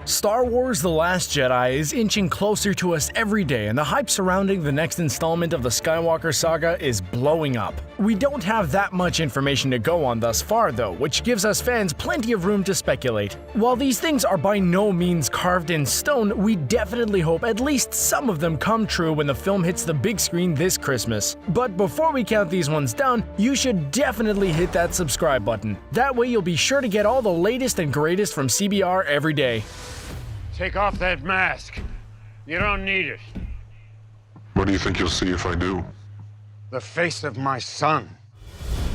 Star Wars The Last Jedi is inching closer to us every day, and the hype surrounding the next installment of the Skywalker saga is blowing up. We don't have that much information to go on thus far though, which gives us fans plenty of room to speculate. While these things are by no means carved in stone, we definitely hope at least some of them come true when the film hits the big screen this Christmas. But before we count these ones down, you should definitely hit that subscribe button. That way you'll be sure to get all the latest and greatest from CBR every day. Take off that mask. You don't need it. What do you think you'll see if I do? The face of my son.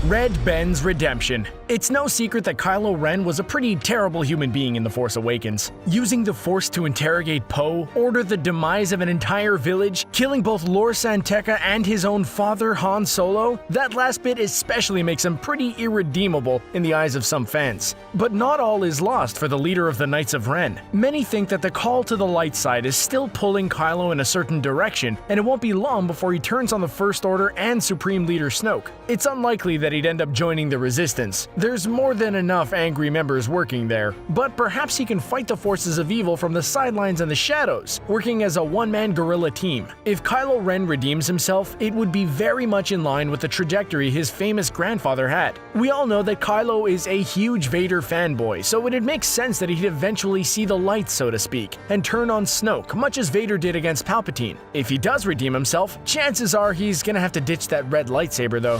Red Ben's redemption. It's no secret that Kylo Ren was a pretty terrible human being in The Force Awakens. Using the Force to interrogate Poe, order the demise of an entire village, killing both Lor San Tekka and his own father, Han Solo, that last bit especially makes him pretty irredeemable in the eyes of some fans. But not all is lost for the leader of the Knights of Ren. Many think that the call to the light side is still pulling Kylo in a certain direction, and it won't be long before he turns on the First Order and Supreme Leader Snoke. It's unlikely that he'd end up joining the Resistance. There's more than enough angry members working there, but perhaps he can fight the forces of evil from the sidelines and the shadows, working as a one-man guerrilla team. If Kylo Ren redeems himself, it would be very much in line with the trajectory his famous grandfather had. We all know that Kylo is a huge Vader fanboy, so it'd make sense that he'd eventually see the light, so to speak, and turn on Snoke, much as Vader did against Palpatine. If he does redeem himself, chances are he's gonna have to ditch that red lightsaber though.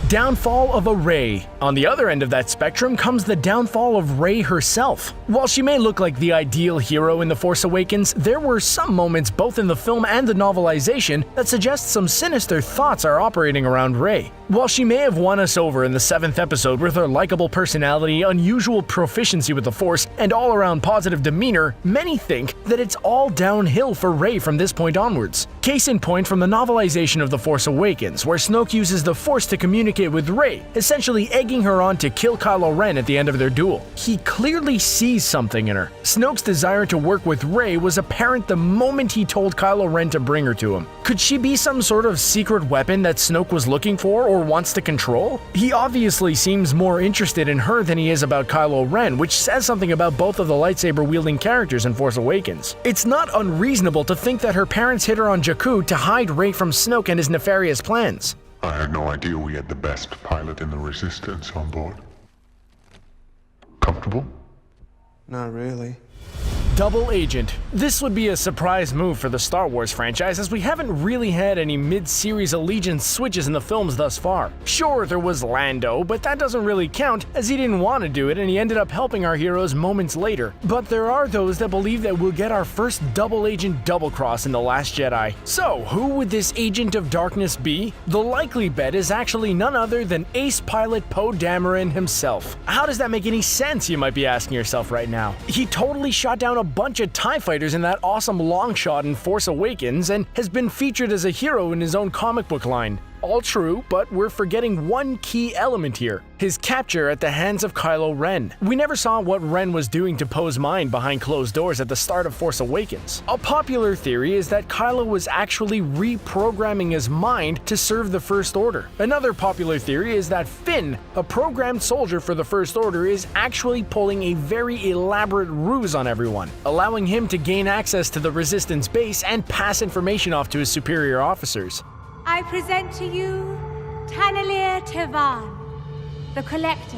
Downfall of a Rey. On the other end of that spectrum comes the downfall of Rey herself. While she may look like the ideal hero in The Force Awakens, there were some moments both in the film and the novelization that suggest some sinister thoughts are operating around Rey. While she may have won us over in the 7th episode with her likable personality, unusual proficiency with the Force, and all-around positive demeanor, many think that it's all downhill for Rey from this point onwards. Case in point from the novelization of The Force Awakens, where Snoke uses the Force to communicate with Rey, essentially egging her on to kill Kylo Ren at the end of their duel. He clearly sees something in her. Snoke's desire to work with Rey was apparent the moment he told Kylo Ren to bring her to him. Could she be some sort of secret weapon that Snoke was looking for or wants to control? He obviously seems more interested in her than he is about Kylo Ren, which says something about both of the lightsaber-wielding characters in Force Awakens. It's not unreasonable to think that her parents hid her on Jakku to hide Rey from Snoke and his nefarious plans. I had no idea we had the best pilot in the Resistance on board. Comfortable? Not really. Double Agent. This would be a surprise move for the Star Wars franchise, as we haven't really had any mid-series allegiance switches in the films thus far. Sure, there was Lando, but that doesn't really count, as he didn't want to do it and he ended up helping our heroes moments later. But there are those that believe that we'll get our first double agent double-cross in The Last Jedi. So, who would this Agent of Darkness be? The likely bet is actually none other than ace pilot Poe Dameron himself. How does that make any sense, you might be asking yourself right now? He totally shot down a bunch of TIE fighters in that awesome long shot in Force Awakens and has been featured as a hero in his own comic book line. All true, but we're forgetting one key element here: his capture at the hands of Kylo Ren. We never saw what Ren was doing to Poe's mind behind closed doors at the start of Force Awakens. A popular theory is that Kylo was actually reprogramming his mind to serve the First Order. Another popular theory is that Finn, a programmed soldier for the First Order, is actually pulling a very elaborate ruse on everyone, allowing him to gain access to the Resistance base and pass information off to his superior officers. I present to you Tanalir Tevan, the Collector.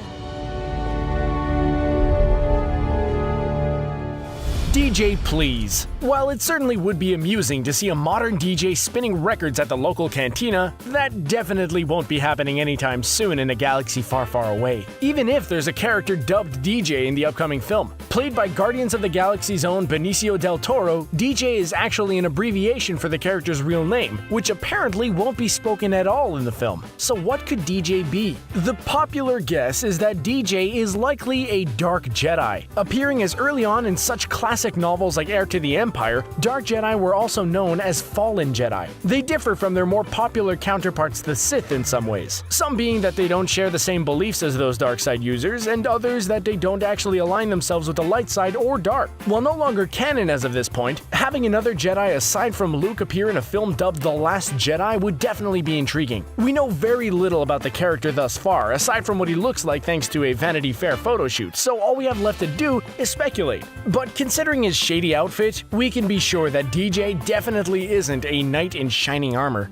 DJ Please. While it certainly would be amusing to see a modern DJ spinning records at the local cantina, that definitely won't be happening anytime soon in a galaxy far, far away. Even if there's a character dubbed DJ in the upcoming film. Played by Guardians of the Galaxy's own Benicio del Toro, DJ is actually an abbreviation for the character's real name, which apparently won't be spoken at all in the film. So what could DJ be? The popular guess is that DJ is likely a Dark Jedi. Appearing as early on in such classic novels like Heir to the Empire, Dark Jedi were also known as Fallen Jedi. They differ from their more popular counterparts the Sith in some ways, some being that they don't share the same beliefs as those dark side users, and others that they don't actually align themselves with the light side or dark. While no longer canon as of this point, having another Jedi aside from Luke appear in a film dubbed The Last Jedi would definitely be intriguing. We know very little about the character thus far, aside from what he looks like thanks to a Vanity Fair photo shoot, so all we have left to do is speculate. But considering his shady outfit, we can be sure that DJ definitely isn't a knight in shining armor.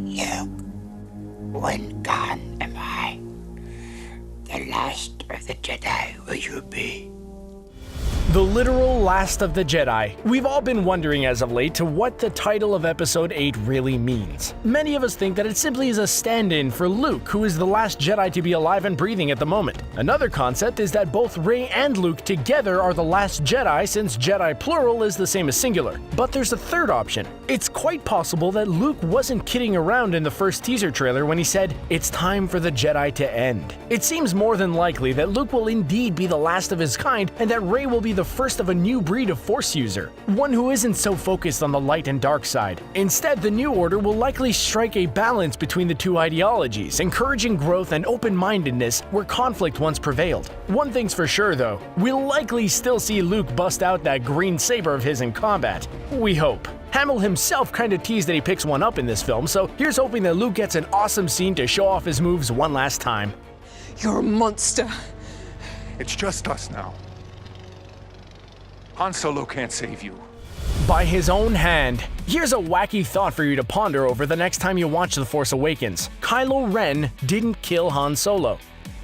Luke, when gone am I? The last of the Jedi will you be? The literal last of the Jedi. We've all been wondering as of late to what the title of Episode 8 really means. Many of us think that it simply is a stand-in for Luke, who is the last Jedi to be alive and breathing at the moment. Another concept is that both Rey and Luke together are the last Jedi, since Jedi plural is the same as singular. But there's a third option. It's quite possible that Luke wasn't kidding around in the first teaser trailer when he said, "It's time for the Jedi to end." It seems more than likely that Luke will indeed be the last of his kind, and that Rey will be the first of a new breed of Force user, one who isn't so focused on the light and dark side. Instead, the New Order will likely strike a balance between the two ideologies, encouraging growth and open-mindedness where conflict once prevailed. One thing's for sure though, we'll likely still see Luke bust out that green saber of his in combat. We hope. Hamill himself kinda teased that he picks one up in this film, so here's hoping that Luke gets an awesome scene to show off his moves one last time. You're a monster. It's just us now. Han Solo can't save you. By his own hand. Here's a wacky thought for you to ponder over the next time you watch The Force Awakens. Kylo Ren didn't kill Han Solo.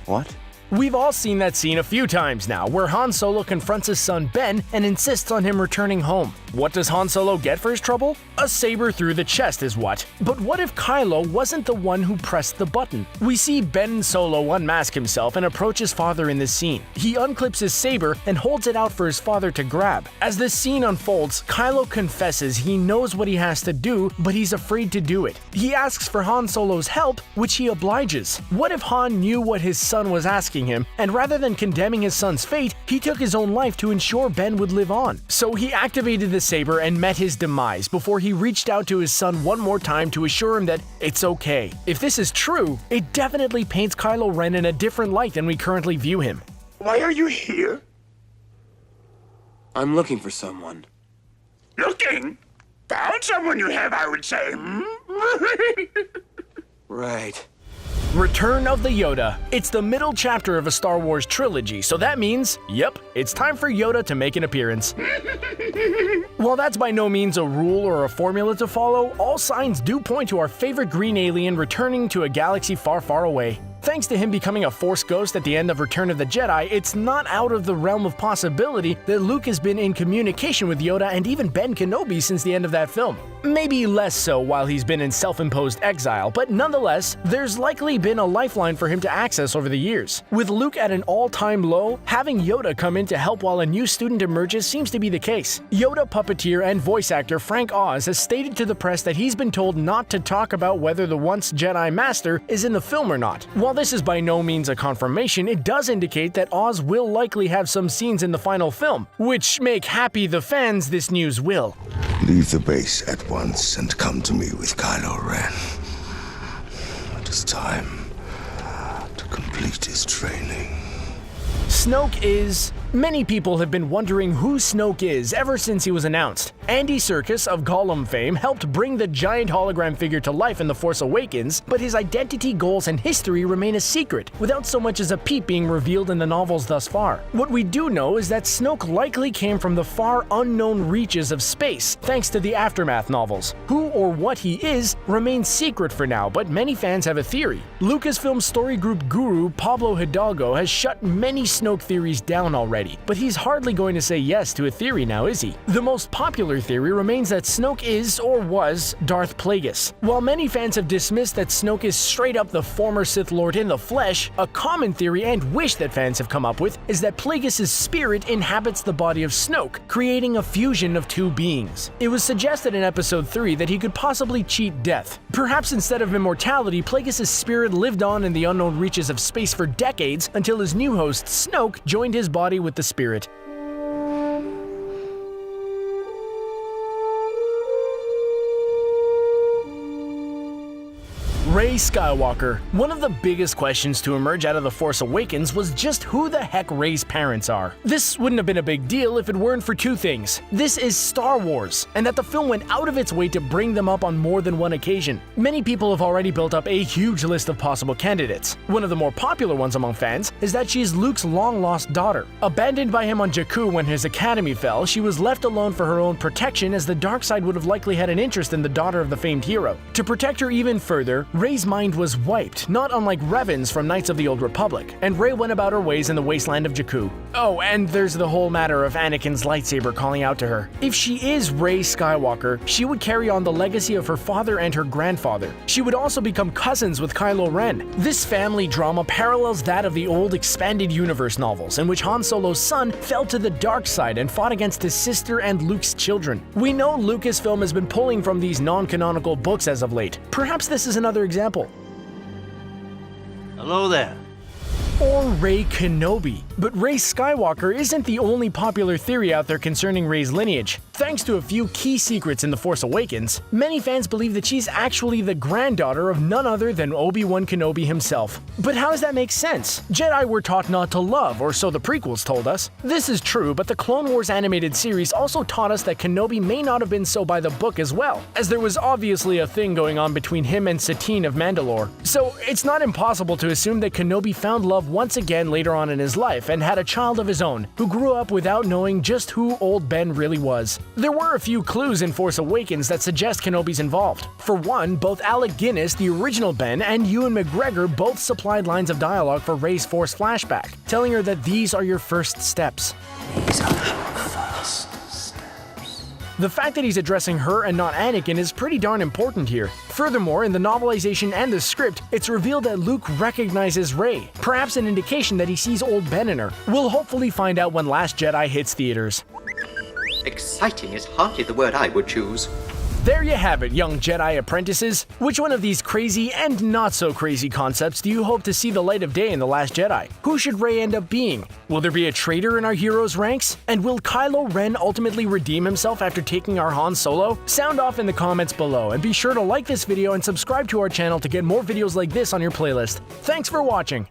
What? We've all seen that scene a few times now, where Han Solo confronts his son Ben and insists on him returning home. What does Han Solo get for his trouble? A saber through the chest is what. But what if Kylo wasn't the one who pressed the button? We see Ben Solo unmask himself and approach his father in this scene. He unclips his saber and holds it out for his father to grab. As this scene unfolds, Kylo confesses he knows what he has to do, but he's afraid to do it. He asks for Han Solo's help, which he obliges. What if Han knew what his son was asking him, and rather than condemning his son's fate, he took his own life to ensure Ben would live on? So he activated the saber and met his demise before he reached out to his son one more time to assure him that it's okay. If this is true, it definitely paints Kylo Ren in a different light than we currently view him. Why are you here? I'm looking for someone. Looking? Found someone you have, I would say. Right. Return of the Yoda. It's the middle chapter of a Star Wars trilogy, so that means, yep, it's time for Yoda to make an appearance. While that's by no means a rule or a formula to follow, all signs do point to our favorite green alien returning to a galaxy far, far away. Thanks to him becoming a Force ghost at the end of Return of the Jedi, it's not out of the realm of possibility that Luke has been in communication with Yoda and even Ben Kenobi since the end of that film. Maybe less so while he's been in self-imposed exile, but nonetheless, there's likely been a lifeline for him to access over the years. With Luke at an all-time low, having Yoda come in to help while a new student emerges seems to be the case. Yoda puppeteer and voice actor Frank Oz has stated to the press that he's been told not to talk about whether the once Jedi Master is in the film or not. While this is by no means a confirmation, it does indicate that Oz will likely have some scenes in the final film, which make happy the fans this news will. Leave the base at once and come to me with Kylo Ren. It is time to complete his training. Snoke is... Many people have been wondering who Snoke is ever since he was announced. Andy Serkis of Gollum fame helped bring the giant hologram figure to life in The Force Awakens, but his identity, goals, and history remain a secret, without so much as a peep being revealed in the novels thus far. What we do know is that Snoke likely came from the far unknown reaches of space, thanks to the Aftermath novels. Who or what he is remains secret for now, but many fans have a theory. Lucasfilm story group guru Pablo Hidalgo has shut many Snoke theories down already, but he's hardly going to say yes to a theory now, is he? The most popular theory remains that Snoke is, or was, Darth Plagueis. While many fans have dismissed that Snoke is straight up the former Sith Lord in the flesh, a common theory and wish that fans have come up with is that Plagueis' spirit inhabits the body of Snoke, creating a fusion of two beings. It was suggested in Episode 3 that he could possibly cheat death. Perhaps instead of immortality, Plagueis' spirit lived on in the unknown reaches of space for decades until his new host, Snoke, joined his body with the spirit. Rey Rey Skywalker. One of the biggest questions to emerge out of The Force Awakens was just who the heck Rey's parents are. This wouldn't have been a big deal if it weren't for two things. This is Star Wars, and that the film went out of its way to bring them up on more than one occasion. Many people have already built up a huge list of possible candidates. One of the more popular ones among fans is that she is Luke's long-lost daughter. Abandoned by him on Jakku when his academy fell, she was left alone for her own protection, as the dark side would have likely had an interest in the daughter of the famed hero. To protect her even further, Rey's mind was wiped, not unlike Revan's from Knights of the Old Republic, and Rey went about her ways in the wasteland of Jakku. Oh, and there's the whole matter of Anakin's lightsaber calling out to her. If she is Rey Skywalker, she would carry on the legacy of her father and her grandfather. She would also become cousins with Kylo Ren. This family drama parallels that of the old expanded universe novels, in which Han Solo's son fell to the dark side and fought against his sister and Luke's children. We know Lucasfilm has been pulling from these non-canonical books as of late. Perhaps this is another example. Hello there. Or Rey Kenobi. But Rey Skywalker isn't the only popular theory out there concerning Rey's lineage. Thanks to a few key secrets in The Force Awakens, many fans believe that she's actually the granddaughter of none other than Obi-Wan Kenobi himself. But how does that make sense? Jedi were taught not to love, or so the prequels told us. This is true, but the Clone Wars animated series also taught us that Kenobi may not have been so by the book as well, as there was obviously a thing going on between him and Satine of Mandalore. So it's not impossible to assume that Kenobi found love once again later on in his life and had a child of his own, who grew up without knowing just who old Ben really was. There were a few clues in Force Awakens that suggest Kenobi's involved. For one, both Alec Guinness, the original Ben, and Ewan McGregor both supplied lines of dialogue for Rey's Force flashback, telling her that these are your first steps. These are your first steps. The fact that he's addressing her and not Anakin is pretty darn important here. Furthermore, in the novelization and the script, it's revealed that Luke recognizes Rey, perhaps an indication that he sees old Ben in her. We'll hopefully find out when Last Jedi hits theaters. Exciting is hardly the word I would choose. There you have it, young Jedi apprentices. Which one of these crazy and not so crazy concepts do you hope to see the light of day in The Last Jedi? Who should Rey end up being? Will there be a traitor in our hero's ranks? And will Kylo Ren ultimately redeem himself after taking our Han Solo? Sound off in the comments below, and be sure to like this video and subscribe to our channel to get more videos like this on your playlist. Thanks for watching.